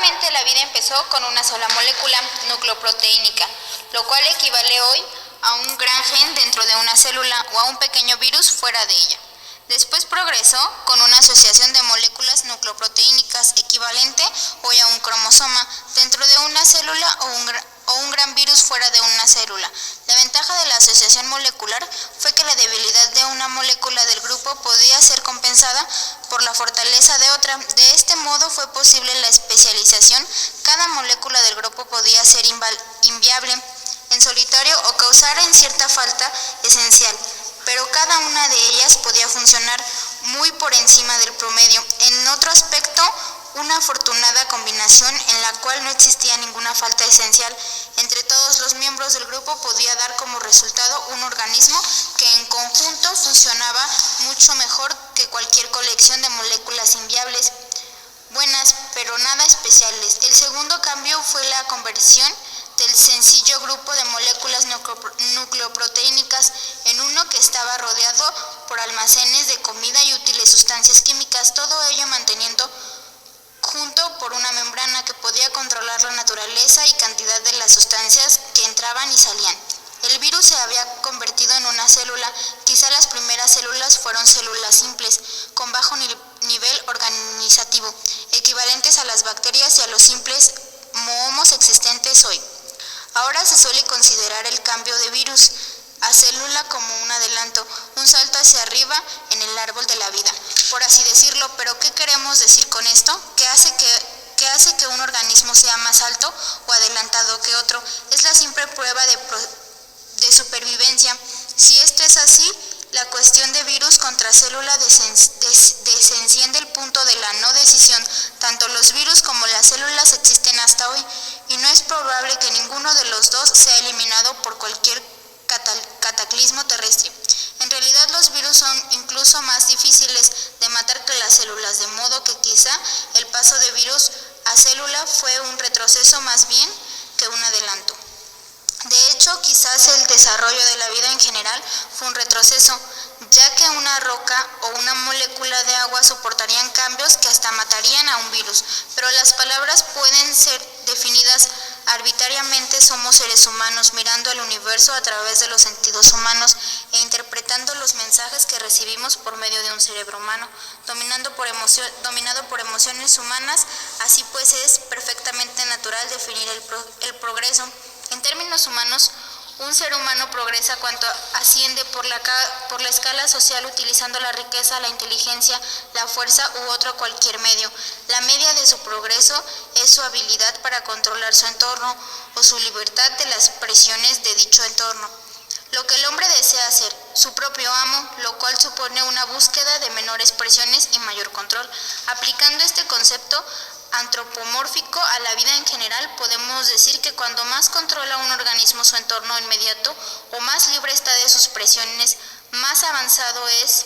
Probablemente la vida empezó con una sola molécula nucleoproteínica, lo cual equivale hoy a un gran gen dentro de una célula o a un pequeño virus fuera de ella. Después progresó con una asociación de moléculas nucleoproteínicas equivalente hoy a un cromosoma dentro de una célula o un gran virus fuera de una célula. La ventaja de la asociación molecular fue que la debilidad de una molécula del grupo podía ser compensada por la fortaleza de otra. De este modo fue posible la especialización. Cada molécula del grupo podía ser inviable en solitario o causar en cierta falta esencial, pero cada una de ellas podía funcionar muy por encima del promedio. En otro aspecto, una afortunada combinación en la cual no existía ninguna falta esencial entre todos los miembros del grupo podía dar como resultado un organismo que en conjunto funcionaba mucho mejor que cualquier colección de moléculas inviables, buenas pero nada especiales. El segundo cambio fue la conversión del sencillo grupo de moléculas nucleoproteínicas en uno que estaba rodeado por almacenes de comida y útiles sustancias químicas, todo ello manteniendo junto por una membrana que podía controlar la naturaleza y cantidad de las sustancias que entraban y salían. El virus se había convertido en una célula. Quizá las primeras células fueron células simples, con bajo nivel organizativo, equivalentes a las bacterias y a los simples mohomos existentes hoy. Ahora se suele considerar el cambio de virus a célula como un adelanto, un salto hacia arriba en el árbol de la vida, por así decirlo. Pero ¿qué queremos decir con esto? ¿Qué hace que un organismo sea más alto o adelantado que otro? Es la simple prueba de supervivencia. Si esto es así, la cuestión de virus contra célula desenciende el punto de la no decisión. Tanto los virus como las células existen hasta hoy, y no es probable que ninguno de los dos sea eliminado por cualquier cataclismo terrestre. En realidad los virus son incluso más difíciles de matar que las células, de modo que quizá el paso de virus a célula fue un retroceso más bien que un adelanto. De hecho, quizás el desarrollo de la vida en general fue un retroceso, ya que una roca o una molécula de agua soportarían cambios que hasta matarían a un virus, pero las palabras pueden ser definidas arbitrariamente. Somos seres humanos mirando al universo a través de los sentidos humanos e interpretando los mensajes que recibimos por medio de un cerebro humano, dominado por emociones humanas. Así pues, es perfectamente natural definir el progreso. En términos humanos, un ser humano progresa cuando asciende por la escala social utilizando la riqueza, la inteligencia, la fuerza u otro cualquier medio. La media de su progreso es su habilidad para controlar su entorno o su libertad de las presiones de dicho entorno. Lo que el hombre desea ser, su propio amo, lo cual supone una búsqueda de menores presiones y mayor control. Aplicando este concepto antropomórfico a la vida en general, podemos decir que cuando más controla un organismo su entorno inmediato o más libre está de sus presiones, más avanzado es.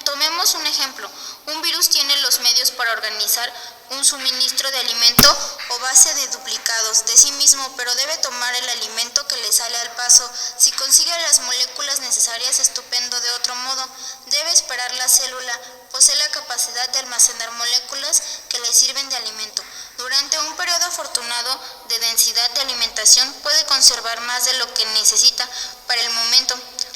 Tomemos un ejemplo. Un virus tiene los medios para organizar un suministro de alimento o base de duplicados de sí mismo, pero debe tomar el alimento que le sale al paso. Si consigue las moléculas necesarias, estupendo. De otro modo, debe esperar. La célula posee la capacidad de almacenar moléculas que le sirven de alimento. Durante un periodo afortunado de densidad de alimentación, puede conservar más de lo que necesita para el momento,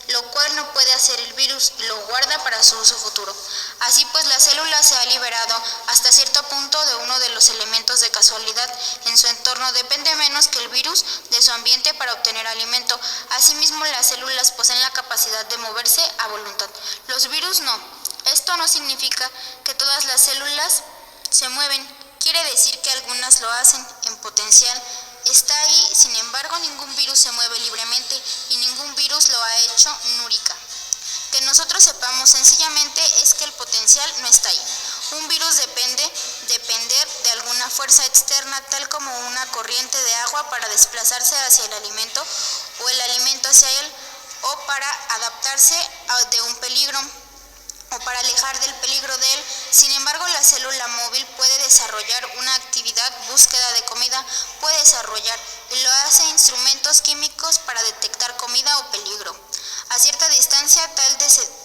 lo cual no puede hacer el virus, lo guarda para su uso futuro. Así pues, la célula se ha liberado hasta cierto punto de uno de los elementos de casualidad en su entorno. Depende menos que el virus de su ambiente para obtener alimento. Asimismo, las células poseen la capacidad de moverse a voluntad. Los virus no. Esto no significa que todas las células se mueven. Quiere decir que algunas lo hacen en potencial. Está ahí, sin embargo, ningún virus se mueve libremente y ningún virus lo ha hecho nunca. Que nosotros sepamos sencillamente es que el potencial no está ahí. Un virus depender de alguna fuerza externa, tal como una corriente de agua para desplazarse hacia el alimento o el alimento hacia él, o para adaptarse de un peligro o para alejar del peligro de él. Sin embargo, la célula móvil puede desarrollar una actividad, búsqueda de comida, puede desarrollar y lo hace instrumentos químicos para detectar comida o peligro. A cierta distancia, tal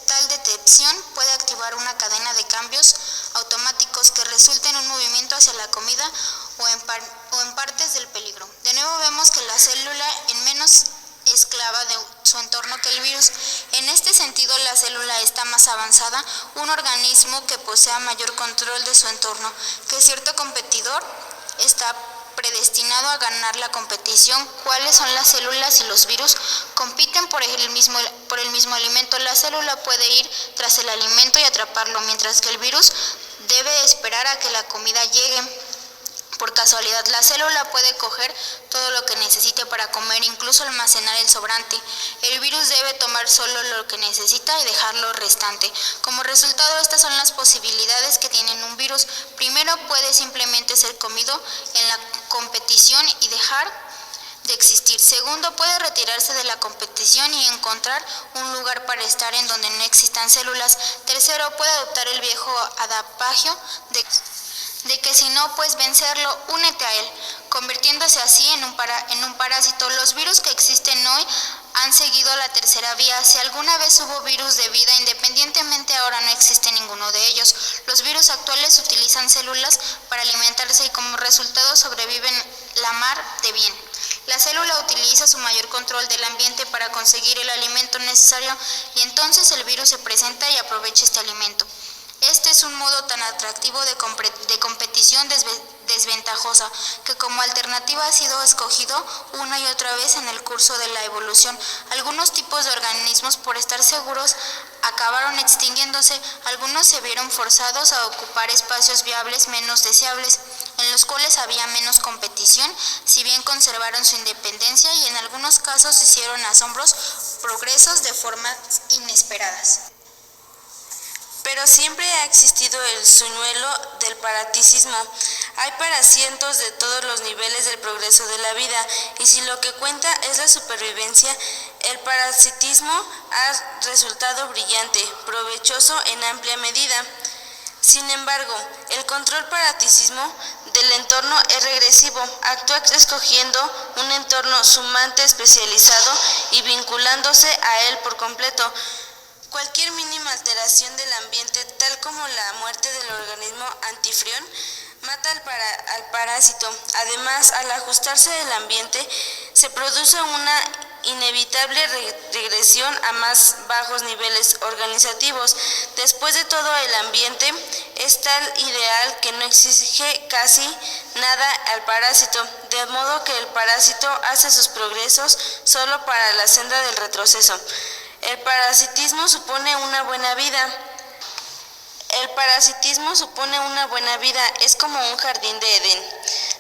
Tal detección puede activar una cadena de cambios automáticos que resulten en un movimiento hacia la comida o en partes del peligro. De nuevo vemos que la célula es menos esclava de su entorno que el virus. En este sentido, la célula está más avanzada, un organismo que posea mayor control de su entorno, que cierto competidor está predestinado a ganar la competición. ¿Cuáles son las células y los virus? Compiten por el mismo alimento. La célula puede ir tras el alimento y atraparlo, mientras que el virus debe esperar a que la comida llegue. Por casualidad, la célula puede coger todo lo que necesite para comer, incluso almacenar el sobrante. El virus debe tomar solo lo que necesita y dejar lo restante. Como resultado, estas son las posibilidades que tiene un virus. Primero, puede simplemente ser comido en la competición y dejar de existir. Segundo, puede retirarse de la competición y encontrar un lugar para estar en donde no existan células. Tercero, puede adoptar el viejo adagio de que si no puedes vencerlo, únete a él, convirtiéndose así en un parásito. Los virus que existen hoy han seguido la tercera vía. Si alguna vez hubo virus de vida independientemente, ahora no existe ninguno de ellos. Los virus actuales utilizan células para alimentarse y como resultado sobreviven la mar de bien. La célula utiliza su mayor control del ambiente para conseguir el alimento necesario y entonces el virus se presenta y aprovecha este alimento. Este es un modo tan atractivo de competición desventajosa que como alternativa ha sido escogido una y otra vez en el curso de la evolución. Algunos tipos de organismos, por estar seguros, acabaron extinguiéndose. Algunos se vieron forzados a ocupar espacios viables menos deseables, en los cuales había menos competición, si bien conservaron su independencia y en algunos casos hicieron asombrosos progresos de formas inesperadas. Pero siempre ha existido el señuelo del parasitismo. Hay parasitos de todos los niveles del progreso de la vida, y si lo que cuenta es la supervivencia, el parasitismo ha resultado brillante, provechoso en amplia medida. Sin embargo, el control parasitismo del entorno es regresivo, actúa escogiendo un entorno sumamente especializado y vinculándose a él por completo. Cualquier mínima alteración del ambiente, tal como la muerte del organismo anfitrión, mata al parásito. Además, al ajustarse el ambiente, se produce una inevitable regresión a más bajos niveles organizativos. Después de todo, el ambiente es tal ideal que no exige casi nada al parásito, de modo que el parásito hace sus progresos solo para la senda del retroceso. El parasitismo supone una buena vida. Es como un jardín de Edén.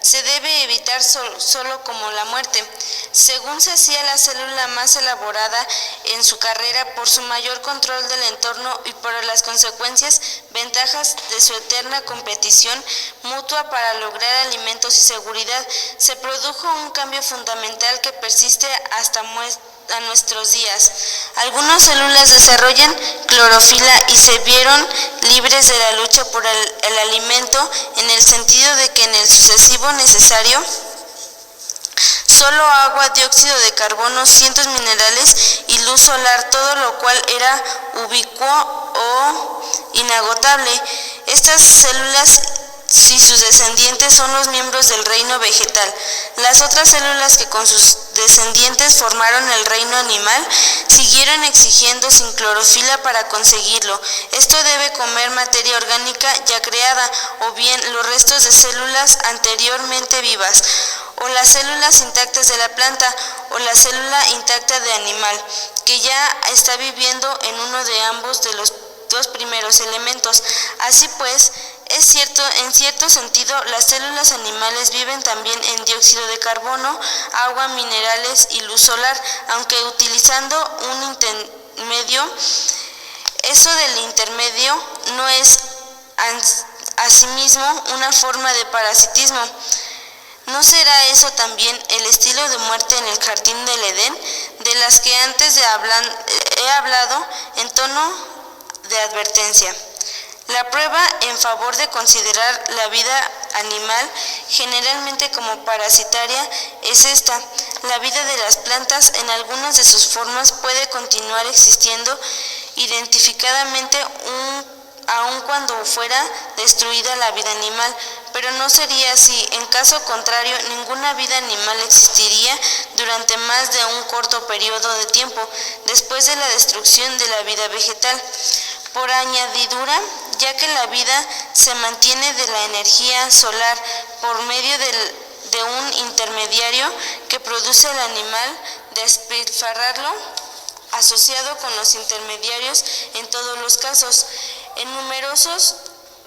Se debe evitar solo como la muerte. Según se hacía la célula más elaborada en su carrera, por su mayor control del entorno y por las consecuencias ventajas de su eterna competición mutua para lograr alimentos y seguridad, se produjo un cambio fundamental que persiste hasta a nuestros días. Algunas células desarrollan clorofila y se vieron libres de la lucha por el alimento, en el sentido de que en el sucesivo necesario solo agua, dióxido de carbono, ciertos minerales y luz solar, todo lo cual era ubicuo o inagotable. Estas células y sus descendientes son los miembros del reino vegetal. Las otras células que con sus descendientes formaron el reino animal siguieron exigiendo sin clorofila para conseguirlo. Esto debe comer materia orgánica ya creada, o bien los restos de células anteriormente vivas, o las células intactas de la planta, o la célula intacta de animal, que ya está viviendo en uno de ambos de los dos primeros elementos. Así pues, es cierto, en cierto sentido, las células animales viven también en dióxido de carbono, agua, minerales y luz solar, aunque utilizando un intermedio. Eso del intermedio no es asimismo una forma de parasitismo. ¿No será eso también el estilo de muerte en el jardín del Edén, de las que antes he hablado en tono de advertencia? La prueba en favor de considerar la vida animal generalmente como parasitaria es esta. La vida de las plantas en algunas de sus formas puede continuar existiendo identificadamente aun cuando fuera destruida la vida animal, pero no sería así. En caso contrario, ninguna vida animal existiría durante más de un corto periodo de tiempo después de la destrucción de la vida vegetal. Por añadidura, ya que la vida se mantiene de la energía solar por medio de un intermediario que produce el animal, despilfarrarlo asociado con los intermediarios en todos los casos. En números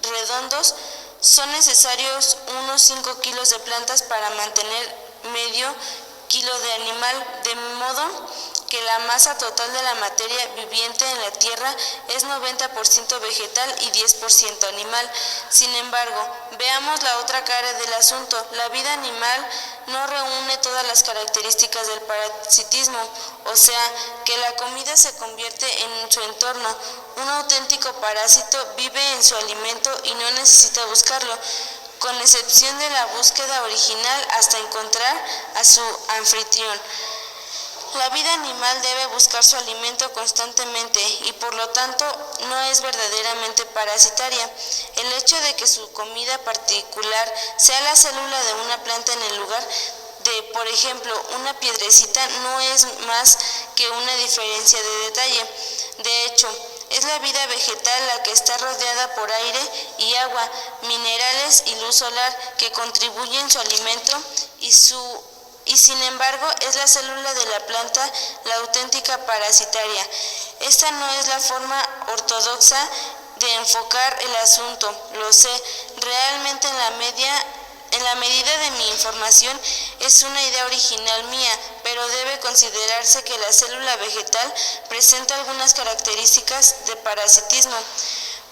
redondos son necesarios unos 5 kilos de plantas para mantener medio kilo de animal, de modo que la masa total de la materia viviente en la Tierra es 90% vegetal y 10% animal. Sin embargo, veamos la otra cara del asunto. La vida animal no reúne todas las características del parasitismo, o sea, que la comida se convierte en su entorno. Un auténtico parásito vive en su alimento y no necesita buscarlo, con excepción de la búsqueda original hasta encontrar a su anfitrión. La vida animal debe buscar su alimento constantemente y por lo tanto no es verdaderamente parasitaria. El hecho de que su comida particular sea la célula de una planta en el lugar de, por ejemplo, una piedrecita no es más que una diferencia de detalle. De hecho, es la vida vegetal la que está rodeada por aire y agua, minerales y luz solar que contribuyen su alimento y sin embargo es la célula de la planta la auténtica parasitaria. Esta no es la forma ortodoxa de enfocar el asunto, lo sé, realmente en la medida de mi información es una idea original mía, pero debe considerarse que la célula vegetal presenta algunas características de parasitismo.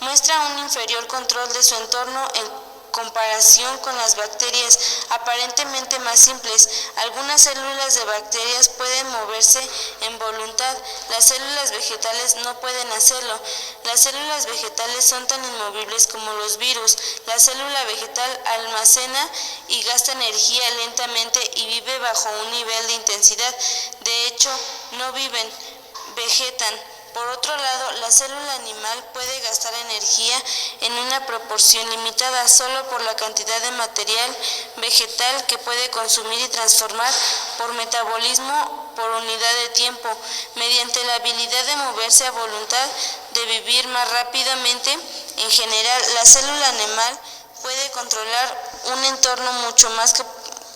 Muestra un inferior control de su entorno en comparación con las bacterias, aparentemente más simples. Algunas células de bacterias pueden moverse en voluntad, las células vegetales no pueden hacerlo. Las células vegetales son tan inmovibles como los virus. La célula vegetal almacena y gasta energía lentamente y vive bajo un nivel de intensidad. De hecho, no viven, vegetan. Por otro lado, la célula animal puede gastar energía en una proporción limitada solo por la cantidad de material vegetal que puede consumir y transformar por metabolismo por unidad de tiempo, mediante la habilidad de moverse a voluntad, de vivir más rápidamente. En general, la célula animal puede controlar un entorno mucho más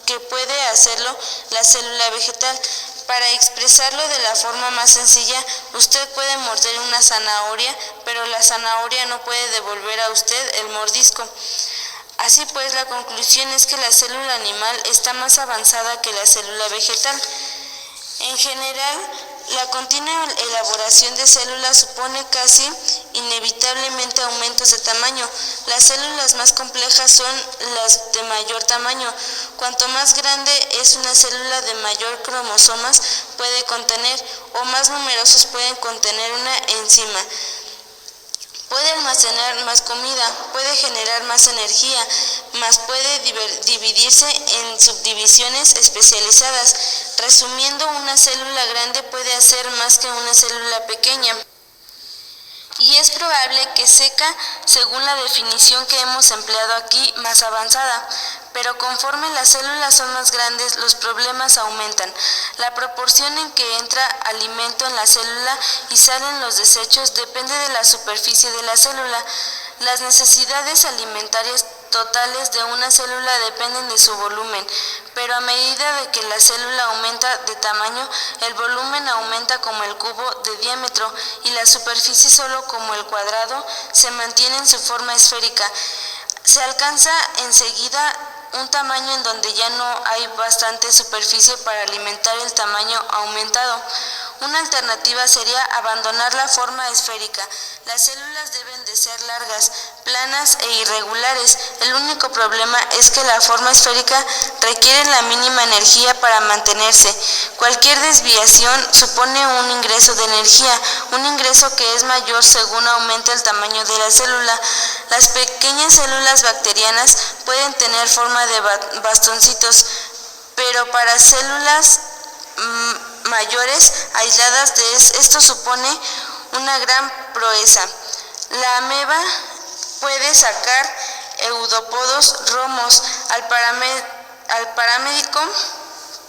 que puede hacerlo la célula vegetal. Para expresarlo de la forma más sencilla, usted puede morder una zanahoria, pero la zanahoria no puede devolver a usted el mordisco. Así pues, la conclusión es que la célula animal está más avanzada que la célula vegetal. En general, la continua elaboración de células supone casi inevitablemente aumentos de tamaño. Las células más complejas son las de mayor tamaño. Cuanto más grande es una célula, de mayor cromosomas puede contener, o más numerosos pueden contener una enzima. Puede almacenar más comida, puede generar más energía, más puede dividirse en subdivisiones especializadas. Resumiendo, una célula grande puede hacer más que una célula pequeña. Y es probable que sea, según la definición que hemos empleado aquí, más avanzada. Pero conforme las células son más grandes, los problemas aumentan. La proporción en que entra alimento en la célula y salen los desechos depende de la superficie de la célula. Las necesidades alimentarias totales de una célula dependen de su volumen, pero a medida de que la célula aumenta de tamaño, el volumen aumenta como el cubo de diámetro y la superficie solo como el cuadrado se mantiene en su forma esférica. Se alcanza enseguida un tamaño en donde ya no hay bastante superficie para alimentar el tamaño aumentado. Una alternativa sería abandonar la forma esférica. Las células deben de ser largas, planas e irregulares. El único problema es que la forma esférica requiere la mínima energía para mantenerse. Cualquier desviación supone un ingreso de energía, un ingreso que es mayor según aumenta el tamaño de la célula. Las pequeñas células bacterianas pueden tener forma de bastoncitos, pero para células mayores aisladas esto supone una gran proeza. La ameba puede sacar eudópodos romos. Al paramédico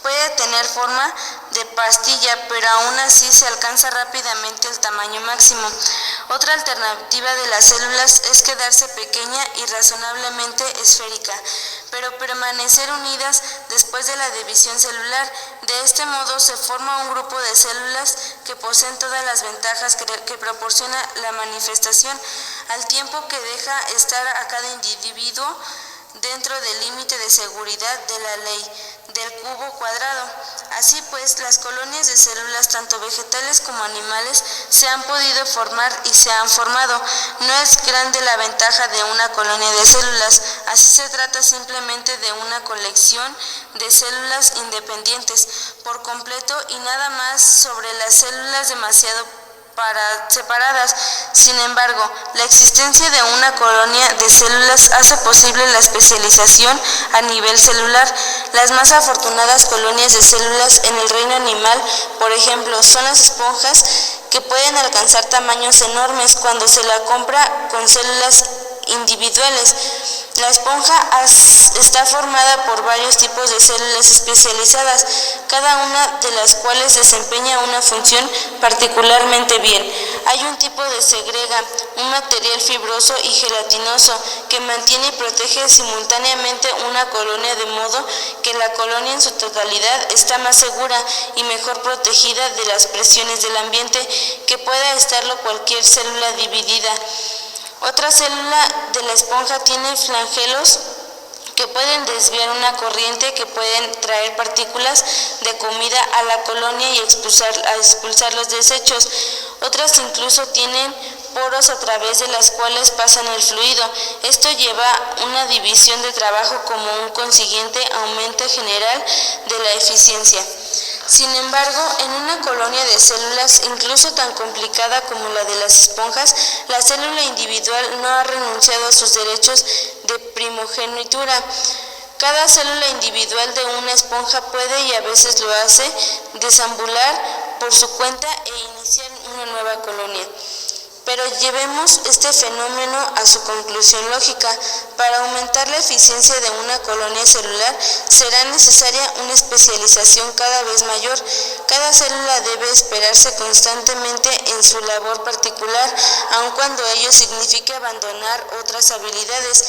puede tener forma de pastilla, pero aún así se alcanza rápidamente el tamaño máximo. Otra alternativa de las células es quedarse pequeña y razonablemente esférica, pero permanecer unidas después de la división celular. De este modo se forma un grupo de células que poseen todas las ventajas que proporciona la manifestación, al tiempo que deja estar a cada individuo dentro del límite de seguridad de la ley del cubo cuadrado. Así pues, las colonias de células, tanto vegetales como animales, se han podido formar y se han formado. No es grande la ventaja de una colonia de células, así se trata simplemente de una colección de células independientes por completo y nada más sobre las células demasiado separadas. Sin embargo, la existencia de una colonia de células hace posible la especialización a nivel celular. Las más afortunadas colonias de células en el reino animal, por ejemplo, son las esponjas, que pueden alcanzar tamaños enormes cuando se la compra con células individuales. La esponja está formada por varios tipos de células especializadas, cada una de las cuales desempeña una función particularmente bien. Hay un tipo de segrega, un material fibroso y gelatinoso que mantiene y protege simultáneamente una colonia, de modo que la colonia en su totalidad está más segura y mejor protegida de las presiones del ambiente que pueda estarlo cualquier célula dividida. Otra célula de la esponja tiene flagelos que pueden desviar una corriente, que pueden traer partículas de comida a la colonia y expulsar los desechos. Otras incluso tienen poros a través de las cuales pasan el fluido. Esto lleva una división de trabajo como un consiguiente aumento general de la eficiencia. Sin embargo, en una colonia de células, incluso tan complicada como la de las esponjas, la célula individual no ha renunciado a sus derechos de primogenitura. Cada célula individual de una esponja puede, y a veces lo hace, deambular por su cuenta e iniciar una nueva colonia. Pero llevemos este fenómeno a su conclusión lógica. Para aumentar la eficiencia de una colonia celular será necesaria una especialización cada vez mayor. Cada célula debe esperarse constantemente en su labor particular, aun cuando ello signifique abandonar otras habilidades.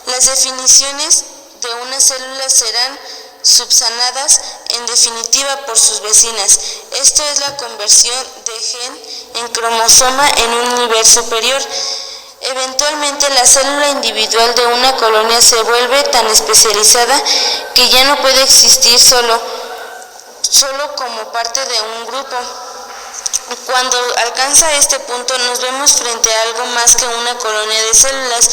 Las definiciones de una célula serán subsanadas en definitiva por sus vecinas. Esto es la conversión de gen en cromosoma en un nivel superior. Eventualmente la célula individual de una colonia se vuelve tan especializada que ya no puede existir solo como parte de un grupo. Cuando alcanza este punto nos vemos frente a algo más que una colonia de células.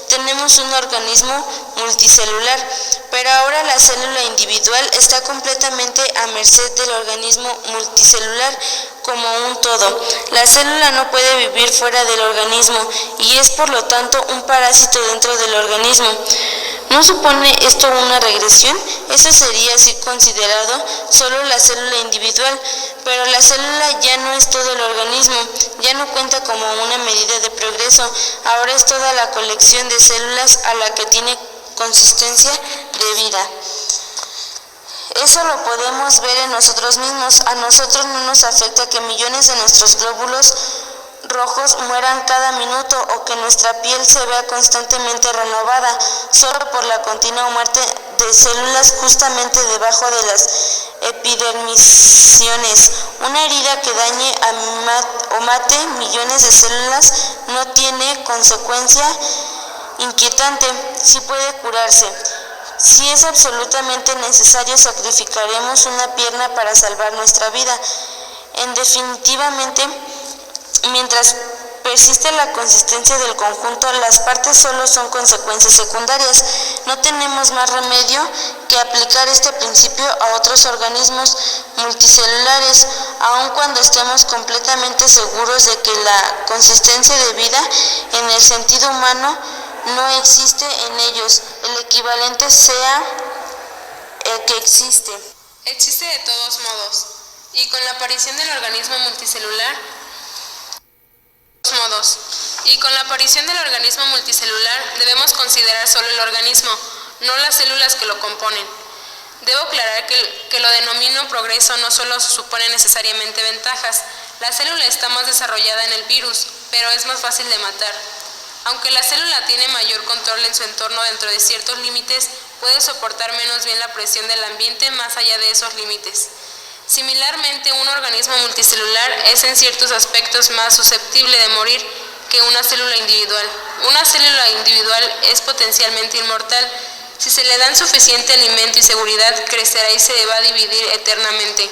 Tenemos un organismo multicelular, pero ahora la célula individual está completamente a merced del organismo multicelular como un todo. La célula no puede vivir fuera del organismo y es por lo tanto un parásito dentro del organismo. ¿No supone esto una regresión? Eso sería así considerado solo la célula individual, pero la célula ya no es todo el organismo, ya no cuenta como una medida de progreso, ahora es toda la colección de células a la que tiene consistencia de vida. Eso lo podemos ver en nosotros mismos. A nosotros no nos afecta que millones de nuestros glóbulos rojos mueran cada minuto o que nuestra piel se vea constantemente renovada, solo por la continua muerte de células justamente debajo de las epidermisiones. Una herida que dañe o mate millones de células no tiene consecuencia inquietante si puede curarse. Si es absolutamente necesario, sacrificaremos una pierna para salvar nuestra vida. Definitivamente, mientras persiste la consistencia del conjunto, las partes solo son consecuencias secundarias. No tenemos más remedio que aplicar este principio a otros organismos multicelulares, aun cuando estemos completamente seguros de que la consistencia de vida en el sentido humano no existe en ellos. El equivalente sea el que existe. Existe de todos modos, y con la aparición del organismo multicelular, modos. Y con la aparición del organismo multicelular debemos considerar solo el organismo, no las células que lo componen. Debo aclarar que lo denomino progreso no solo supone necesariamente ventajas. La célula está más desarrollada en el virus, pero es más fácil de matar. Aunque la célula tiene mayor control en su entorno dentro de ciertos límites, puede soportar menos bien la presión del ambiente más allá de esos límites. Similarmente, un organismo multicelular es en ciertos aspectos más susceptible de morir que una célula individual. Una célula individual es potencialmente inmortal. Si se le dan suficiente alimento y seguridad, crecerá y se va a dividir eternamente.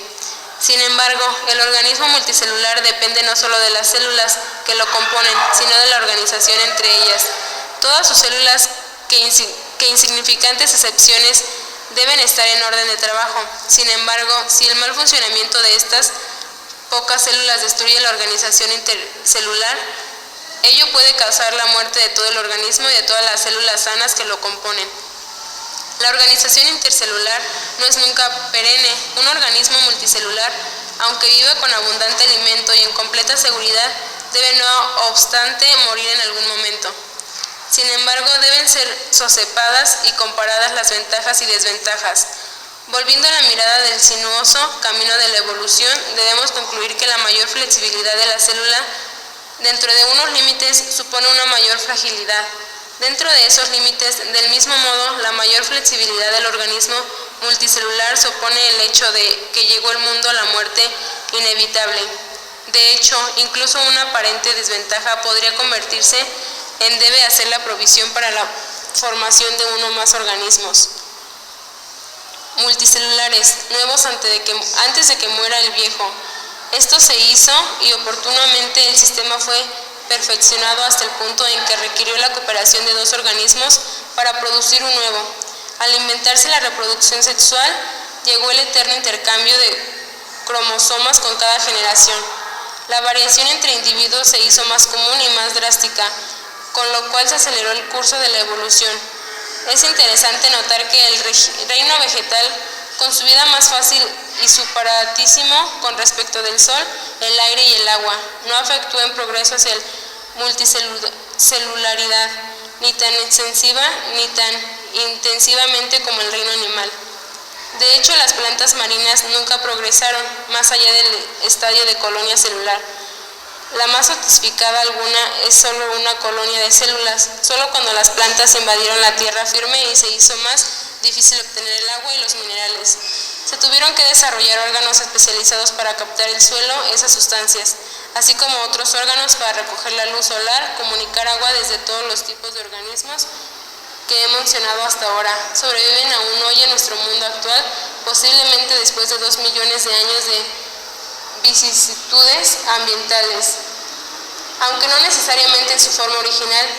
Sin embargo, el organismo multicelular depende no solo de las células que lo componen, sino de la organización entre ellas. Todas sus células, que insignificantes excepciones, deben estar en orden de trabajo. Sin embargo, si el mal funcionamiento de estas pocas células destruye la organización intercelular, ello puede causar la muerte de todo el organismo y de todas las células sanas que lo componen. La organización intercelular no es nunca perenne. Un organismo multicelular, aunque vive con abundante alimento y en completa seguridad, debe no obstante morir en algún momento. Sin embargo, deben ser sosepadas y comparadas las ventajas y desventajas. Volviendo a la mirada del sinuoso camino de la evolución, debemos concluir que la mayor flexibilidad de la célula dentro de unos límites supone una mayor fragilidad. Dentro de esos límites, del mismo modo, la mayor flexibilidad del organismo multicelular supone el hecho de que llegó el mundo a la muerte inevitable. De hecho, incluso una aparente desventaja podría convertirse en debe hacer la provisión para la formación de uno o más organismos multicelulares nuevos antes de que muera el viejo. Esto se hizo y oportunamente el sistema fue perfeccionado hasta el punto en que requirió la cooperación de dos organismos para producir un nuevo. Al inventarse la reproducción sexual, llegó el eterno intercambio de cromosomas con cada generación. La variación entre individuos se hizo más común y más drástica, con lo cual se aceleró el curso de la evolución. Es interesante notar que el reino vegetal, con su vida más fácil y superatísimo con respecto del sol, el aire y el agua, no efectuó en progreso hacia el multicelularidad, ni tan extensiva ni tan intensivamente como el reino animal. De hecho, las plantas marinas nunca progresaron más allá del estadio de colonia celular. La más sofisticada alguna es solo una colonia de células. Solo cuando las plantas invadieron la tierra firme y se hizo más difícil obtener el agua y los minerales, se tuvieron que desarrollar órganos especializados para captar el suelo esas sustancias, así como otros órganos para recoger la luz solar, comunicar agua desde todos los tipos de organismos que he mencionado hasta ahora. Sobreviven aún hoy en nuestro mundo actual, posiblemente después de 2 millones de años de vicisitudes ambientales. Aunque no necesariamente en su forma original,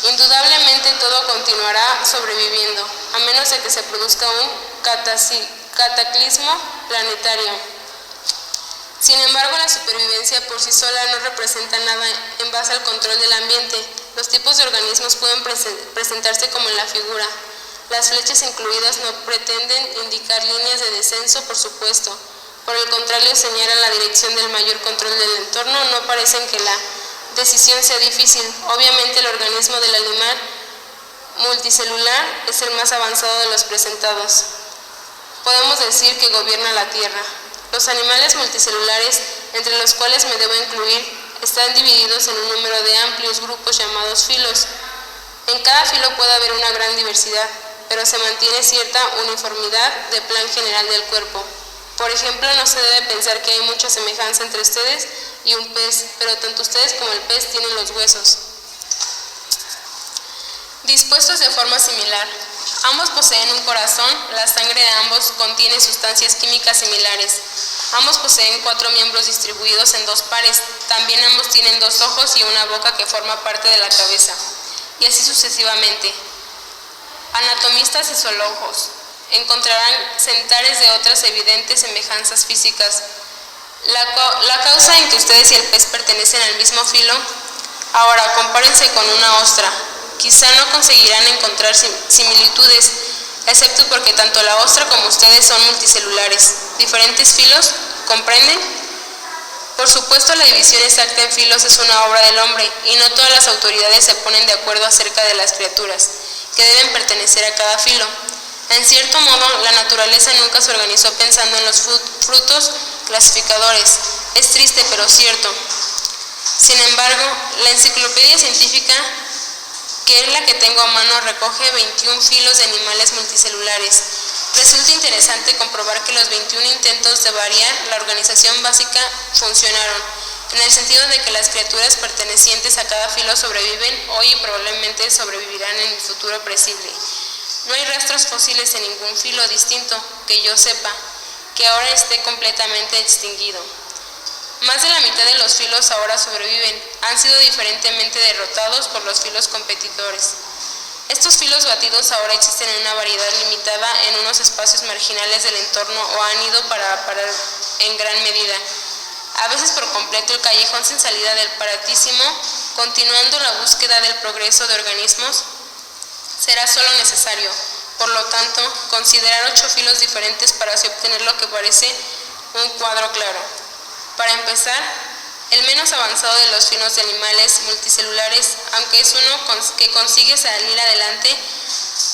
indudablemente todo continuará sobreviviendo, a menos de que se produzca un cataclismo planetario. Sin embargo, la supervivencia por sí sola no representa nada en base al control del ambiente. Los tipos de organismos pueden presentarse como en la figura. Las flechas incluidas no pretenden indicar líneas de descenso, por supuesto. Por el contrario, señalan la dirección del mayor control del entorno. No parecen que la decisión sea difícil. Obviamente, el organismo del animal multicelular es el más avanzado de los presentados. Podemos decir que gobierna la Tierra. Los animales multicelulares, entre los cuales me debo incluir, están divididos en un número de amplios grupos llamados filos. En cada filo puede haber una gran diversidad, pero se mantiene cierta uniformidad de plan general del cuerpo. Por ejemplo, no se debe pensar que hay mucha semejanza entre ustedes y un pez, pero tanto ustedes como el pez tienen los huesos dispuestos de forma similar. Ambos poseen un corazón, la sangre de ambos contiene sustancias químicas similares. Ambos poseen 4 miembros distribuidos en 2 pares. También ambos tienen 2 ojos y una boca que forma parte de la cabeza. Y así sucesivamente. Anatomistas y zoólogos encontrarán centenares de otras evidentes semejanzas físicas. La causa en que ustedes y el pez pertenecen al mismo filo. Ahora, compárense con una ostra. Quizá no conseguirán encontrar similitudes, excepto porque tanto la ostra como ustedes son multicelulares. Diferentes filos, ¿comprenden? Por supuesto, la división exacta en filos es una obra del hombre, y no todas las autoridades se ponen de acuerdo acerca de las criaturas que deben pertenecer a cada filo. En cierto modo, la naturaleza nunca se organizó pensando en los frutos clasificadores. Es triste, pero cierto. Sin embargo, la enciclopedia científica, que es la que tengo a mano, recoge 21 filos de animales multicelulares. Resulta interesante comprobar que los 21 intentos de variar la organización básica funcionaron, en el sentido de que las criaturas pertenecientes a cada filo sobreviven hoy y probablemente sobrevivirán en el futuro previsible. No hay rastros fósiles en ningún filo distinto, que yo sepa, que ahora esté completamente extinguido. Más de la mitad de los filos ahora sobreviven, han sido diferentemente derrotados por los filos competidores. Estos filos batidos ahora existen en una variedad limitada en unos espacios marginales del entorno o han ido para parar en gran medida, a veces por completo, el callejón sin salida del Paratísimo. Continuando la búsqueda del progreso de organismos, será solo necesario, por lo tanto, considerar 8 filos diferentes para así obtener lo que parece un cuadro claro. Para empezar, el menos avanzado de los filos de animales multicelulares, aunque es uno que consigue salir adelante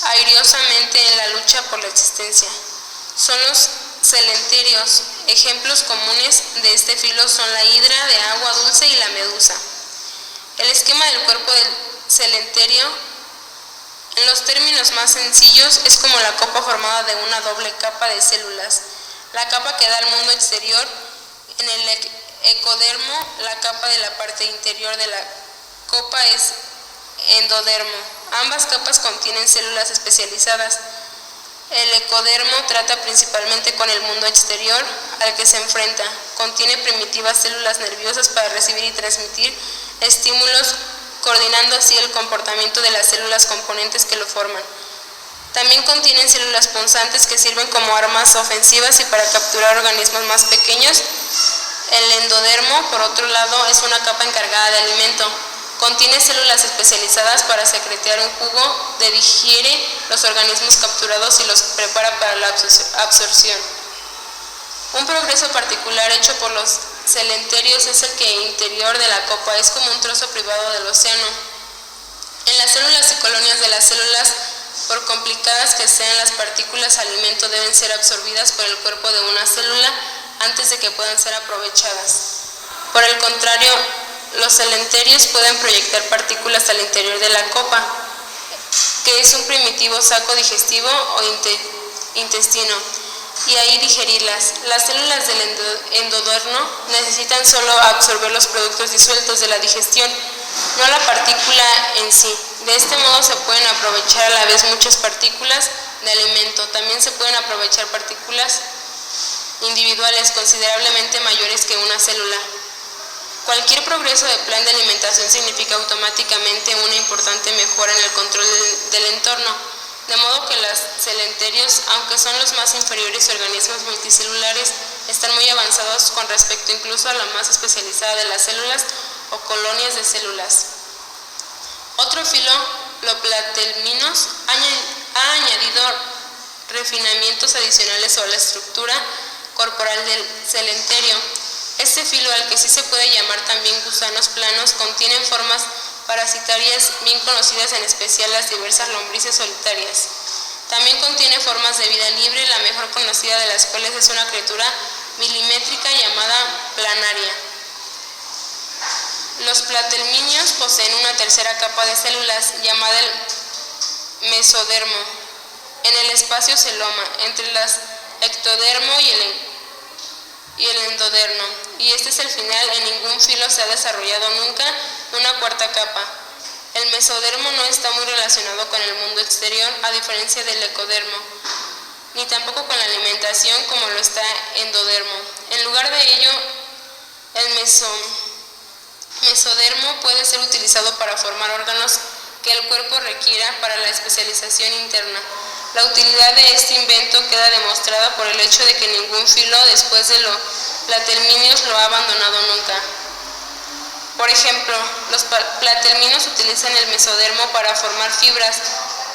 airiosamente en la lucha por la existencia, son los celenterios. Ejemplos comunes de este filo son la hidra de agua dulce y la medusa. El esquema del cuerpo del celenterio, en los términos más sencillos, es como la copa formada de una doble capa de células. La capa que da al mundo exterior, en el ecodermo, la capa de la parte interior de la copa es endodermo. Ambas capas contienen células especializadas. El ecodermo trata principalmente con el mundo exterior al que se enfrenta. Contiene primitivas células nerviosas para recibir y transmitir estímulos, coordinando así el comportamiento de las células componentes que lo forman. También contienen células punzantes que sirven como armas ofensivas y para capturar organismos más pequeños. El endodermo, por otro lado, es una capa encargada de alimento. Contiene células especializadas para secretar un jugo, digiere los organismos capturados y los prepara para la absorción. Un progreso particular hecho por los celenterios es el que interior de la copa es como un trozo privado del océano. En las células y colonias de las células, por complicadas que sean las partículas alimento, deben ser absorbidas por el cuerpo de una célula antes de que puedan ser aprovechadas. Por el contrario, los celenterios pueden proyectar partículas al interior de la copa, que es un primitivo saco digestivo o intestino, y ahí digerirlas. Las células del endodermo necesitan solo absorber los productos disueltos de la digestión, no la partícula en sí. De este modo se pueden aprovechar a la vez muchas partículas de alimento. También se pueden aprovechar partículas individuales considerablemente mayores que una célula. Cualquier progreso de plan de alimentación significa automáticamente una importante mejora en el control del entorno, de modo que los celenterios, aunque son los más inferiores organismos multicelulares, están muy avanzados con respecto incluso a la más especializada de las células o colonias de células. Otro filo, los platelminos, ha añadido refinamientos adicionales sobre la estructura corporal del celenterio. Este filo, al que sí se puede llamar también gusanos planos, contienen formas parasitarias bien conocidas, en especial las diversas lombrices solitarias. También contiene formas de vida libre, la mejor conocida de las cuales es una criatura milimétrica llamada planaria. Los platelminios poseen una tercera capa de células llamada el mesodermo en el espacio celoma, entre el ectodermo y el endodermo, y este es el final. En ningún filo se ha desarrollado nunca una cuarta capa. El mesodermo no está muy relacionado con el mundo exterior, a diferencia del ecodermo, ni tampoco con la alimentación como lo está endodermo. En lugar de ello, el mesodermo puede ser utilizado para formar órganos que el cuerpo requiera para la especialización interna. La utilidad de este invento queda demostrada por el hecho de que ningún filo después de los platelminios lo ha abandonado nunca. Por ejemplo, los platelminos utilizan el mesodermo para formar fibras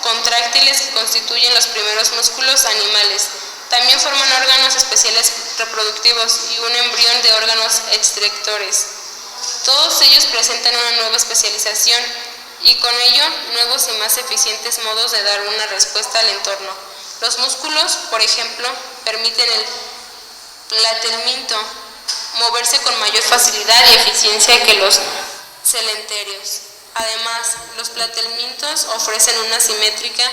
contráctiles que constituyen los primeros músculos animales. También forman órganos especiales reproductivos y un embrión de órganos excretores. Todos ellos presentan una nueva especialización y con ello nuevos y más eficientes modos de dar una respuesta al entorno. Los músculos, por ejemplo, permiten el platelminto moverse con mayor facilidad y eficiencia que los celenterios. Además, los platelmintos ofrecen una simétrica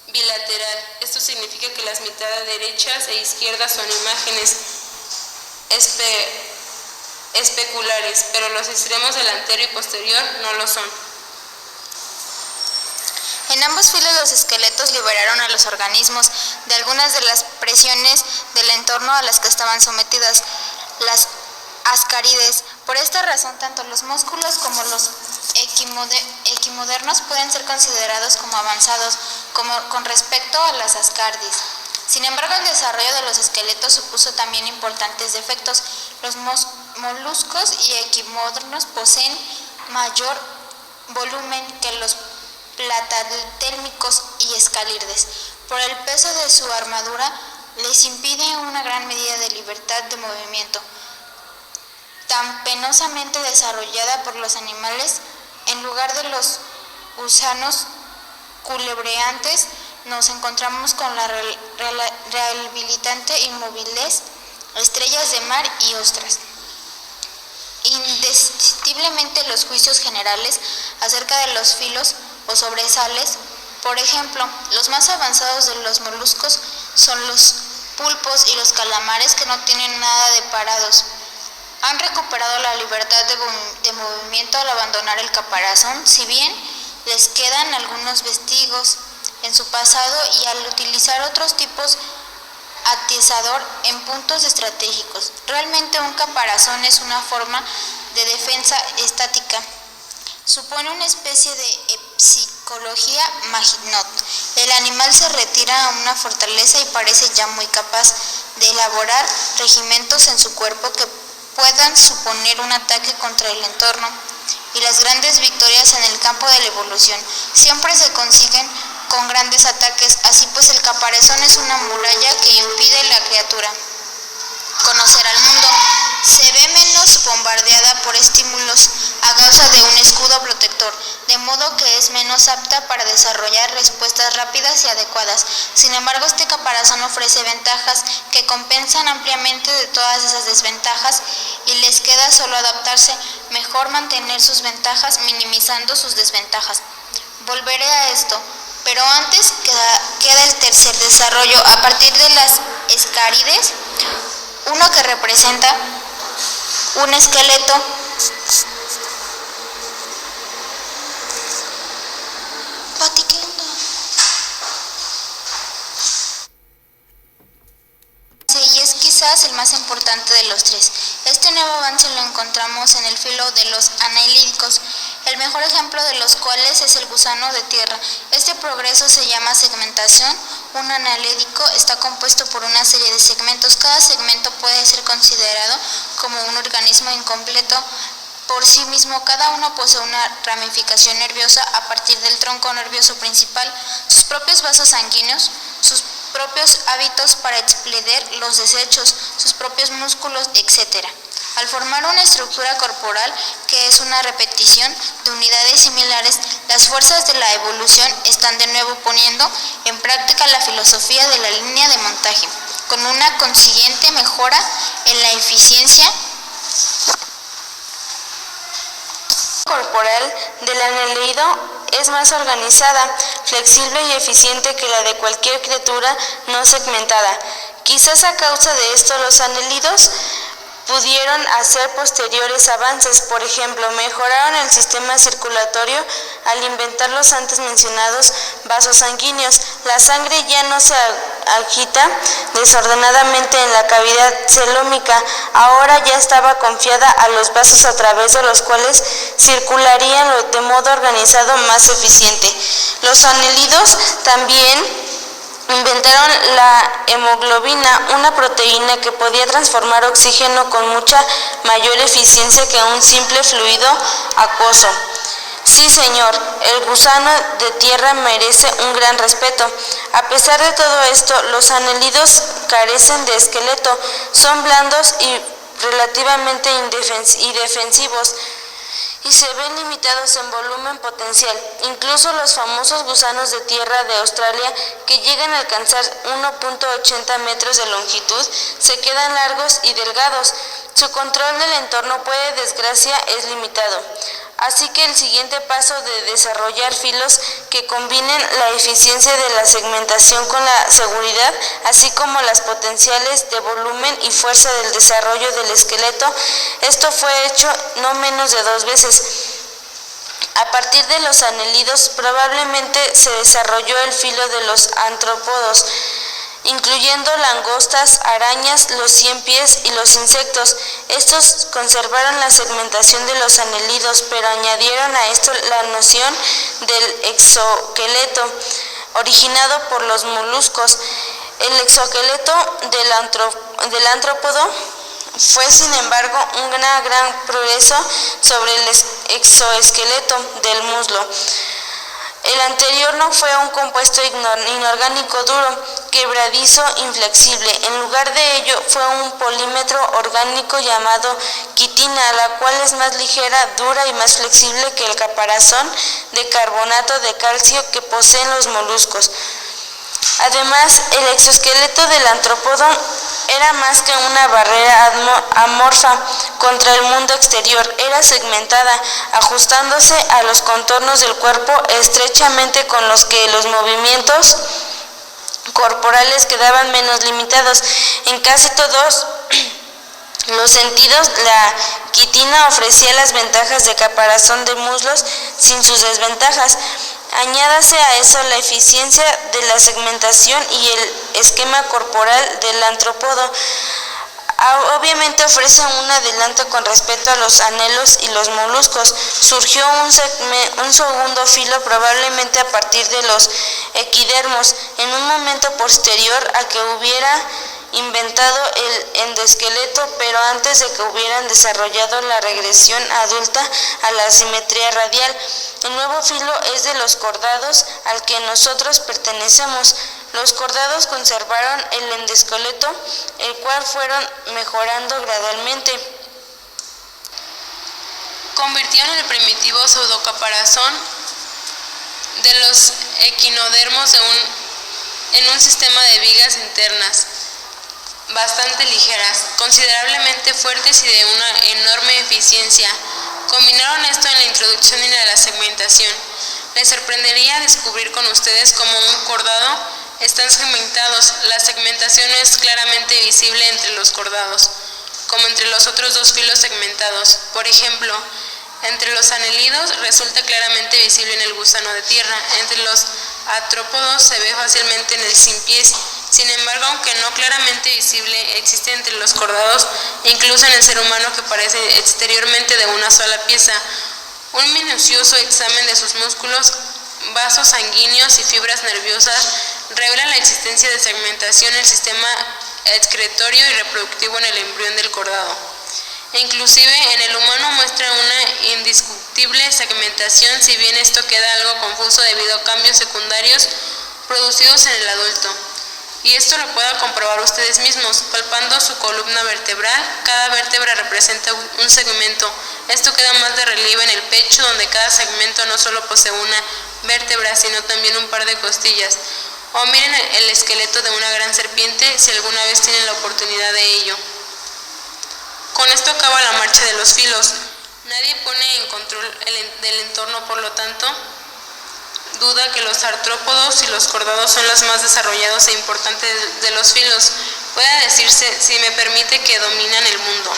bilateral. Esto significa que las mitades derechas e izquierdas son imágenes especulares, pero los extremos delantero y posterior no lo son. En ambos filos los esqueletos liberaron a los organismos de algunas de las presiones del entorno a las que estaban sometidas las ascarides. Por esta razón, tanto los músculos como los equimodernos pueden ser considerados como avanzados con respecto a las ascarides. Sin embargo, el desarrollo de los esqueletos supuso también importantes defectos. Los moluscos y equimodernos poseen mayor volumen que los platatelmicos y escalíderes. Por el peso de su armadura, les impide una gran medida de libertad de movimiento, tan penosamente desarrollada por los animales. En lugar de los gusanos culebreantes, nos encontramos con la rehabilitante inmóviles, estrellas de mar y ostras. Indiscutiblemente los juicios generales acerca de los filos o sobresales, por ejemplo, los más avanzados de los moluscos son los pulpos y los calamares, que no tienen nada de parados. Han recuperado la libertad de movimiento al abandonar el caparazón, si bien les quedan algunos vestigios en su pasado y al utilizar otros tipos atizador en puntos estratégicos. Realmente un caparazón es una forma de defensa estática. Supone una especie de psicología Maginot. El animal se retira a una fortaleza y parece ya muy capaz de elaborar regimientos en su cuerpo que puedan suponer un ataque contra el entorno, y las grandes victorias en el campo de la evolución siempre se consiguen con grandes ataques. Así pues, el caparazón es una muralla que impide a la criatura conocer al mundo. Se ve menos bombardeada por estímulos a causa de un escudo protector, de modo que es menos apta para desarrollar respuestas rápidas y adecuadas. Sin embargo, este caparazón ofrece ventajas que compensan ampliamente de todas esas desventajas, y les queda solo adaptarse, mejor mantener sus ventajas minimizando sus desventajas. Volveré a esto, pero antes queda el tercer desarrollo a partir de las escarides, uno que representa un esqueleto y es quizás el más importante de los tres. Este nuevo avance lo encontramos en el filo de los anelídicos, el mejor ejemplo de los cuales es el gusano de tierra. Este progreso se llama segmentación. Un analédico está compuesto por una serie de segmentos. Cada segmento puede ser considerado como un organismo incompleto por sí mismo. Cada uno posee una ramificación nerviosa a partir del tronco nervioso principal, sus propios vasos sanguíneos, sus propios hábitos para expender los desechos, sus propios músculos, etc. Al formar una estructura corporal que es una repetición de unidades similares, las fuerzas de la evolución están de nuevo poniendo en práctica la filosofía de la línea de montaje, con una consiguiente mejora en la eficiencia corporal del aneleido es más organizada, flexible y eficiente que la de cualquier criatura no segmentada. Quizás a causa de esto los aneleidos pudieron hacer posteriores avances. Por ejemplo, mejoraron el sistema circulatorio al inventar los antes mencionados vasos sanguíneos. La sangre ya no se agita desordenadamente en la cavidad celómica, ahora ya estaba confiada a los vasos a través de los cuales circularían de modo organizado más eficiente. Los aneleidos también inventaron la hemoglobina, una proteína que podía transformar oxígeno con mucha mayor eficiencia que un simple fluido acuoso. Sí, señor, el gusano de tierra merece un gran respeto. A pesar de todo esto, los anélidos carecen de esqueleto, son blandos y relativamente indefensivos y se ven limitados en volumen potencial. Incluso los famosos gusanos de tierra de Australia, que llegan a alcanzar 1.80 metros de longitud, se quedan largos y delgados. Su control del entorno, por desgracia, es limitado. Así que el siguiente paso de desarrollar filos que combinen la eficiencia de la segmentación con la seguridad, así como las potenciales de volumen y fuerza del desarrollo del esqueleto, esto fue hecho no menos de 2 veces. A partir de los anélidos probablemente se desarrolló el filo de los artrópodos, incluyendo langostas, arañas, los 100 pies y los insectos. Estos conservaron la segmentación de los anélidos, pero añadieron a esto la noción del exoesqueleto, originado por los moluscos. El exoesqueleto del artrópodo fue, sin embargo, un gran progreso sobre el exoesqueleto del muslo. El anterior no fue un compuesto inorgánico duro, quebradizo, inflexible. En lugar de ello, fue un polímero orgánico llamado quitina, la cual es más ligera, dura y más flexible que el caparazón de carbonato de calcio que poseen los moluscos. Además, el exoesqueleto del artrópodo era más que una barrera amorfa contra el mundo exterior, era segmentada, ajustándose a los contornos del cuerpo estrechamente, con los que los movimientos corporales quedaban menos limitados. En casi todos los sentidos, la quitina ofrecía las ventajas de caparazón de muslos sin sus desventajas. Añádase a eso la eficiencia de la segmentación y el esquema corporal del artrópodo. Obviamente ofrece un adelanto con respecto a los anelos y los moluscos. Surgió un segundo filo probablemente a partir de los equidermos, en un momento posterior a que hubiera inventado el endoesqueleto, pero antes de que hubieran desarrollado la regresión adulta a la simetría radial. El nuevo filo es de los cordados, al que nosotros pertenecemos. Los cordados conservaron el endoesqueleto, el cual fueron mejorando gradualmente. Convirtieron el primitivo pseudocaparazón de los equinodermos en un sistema de vigas internas bastante ligeras, considerablemente fuertes y de una enorme eficiencia. Combinaron esto en la introducción y en la segmentación. Les sorprendería descubrir con ustedes cómo un cordado están segmentados. La segmentación no es claramente visible entre los cordados, como entre los otros dos filos segmentados. Por ejemplo, entre los anélidos resulta claramente visible en el gusano de tierra. Entre los artrópodos se ve fácilmente en el sin pies. Sin embargo, aunque no claramente visible, existe entre los cordados e incluso en el ser humano, que parece exteriormente de una sola pieza. Un minucioso examen de sus músculos, vasos sanguíneos y fibras nerviosas revela la existencia de segmentación en el sistema excretorio y reproductivo en el embrión del cordado. Inclusive en el humano muestra una indiscutible segmentación, si bien esto queda algo confuso debido a cambios secundarios producidos en el adulto. Y esto lo pueden comprobar ustedes mismos, palpando su columna vertebral. Cada vértebra representa un segmento. Esto queda más de relieve en el pecho, donde cada segmento no solo posee una vértebra, sino también un par de costillas. O miren el esqueleto de una gran serpiente, si alguna vez tienen la oportunidad de ello. Con esto acaba la marcha de los filos. Nadie pone en control del entorno, por lo tanto, duda que los artrópodos y los cordados son los más desarrollados e importantes de los filos. Puede decirse, si me permite, que dominan el mundo.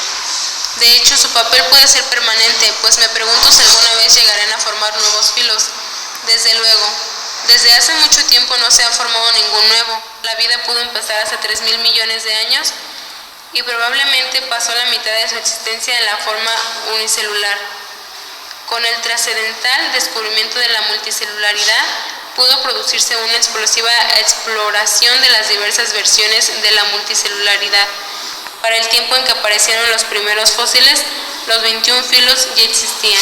De hecho, su papel puede ser permanente, pues me pregunto si alguna vez llegarán a formar nuevos filos. Desde luego, desde hace mucho tiempo no se ha formado ningún nuevo. La vida pudo empezar hace 3.000 millones de años y probablemente pasó la mitad de su existencia en la forma unicelular. Con el trascendental descubrimiento de la multicelularidad, pudo producirse una explosiva exploración de las diversas versiones de la multicelularidad. Para el tiempo en que aparecieron los primeros fósiles, los 21 filos ya existían.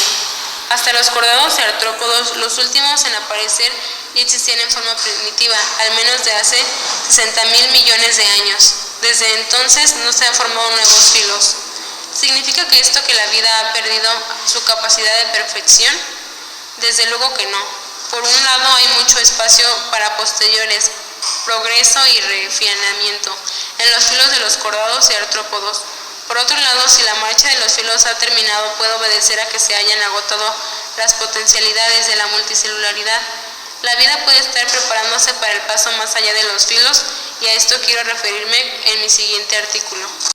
hasta los cordados y artrópodos, los últimos en aparecer y existían en forma primitiva, al menos de hace 60.000 millones de años. Desde entonces no se han formado nuevos filos. ¿Significa que esto que la vida ha perdido su capacidad de perfección? Desde luego que no. Por un lado hay mucho espacio para posteriores, progreso y refinamiento en los filos de los cordados y artrópodos. Por otro lado, si la marcha de los filos ha terminado, puede obedecer a que se hayan agotado las potencialidades de la multicelularidad. La vida puede estar preparándose para el paso más allá de los filos, y a esto quiero referirme en mi siguiente artículo.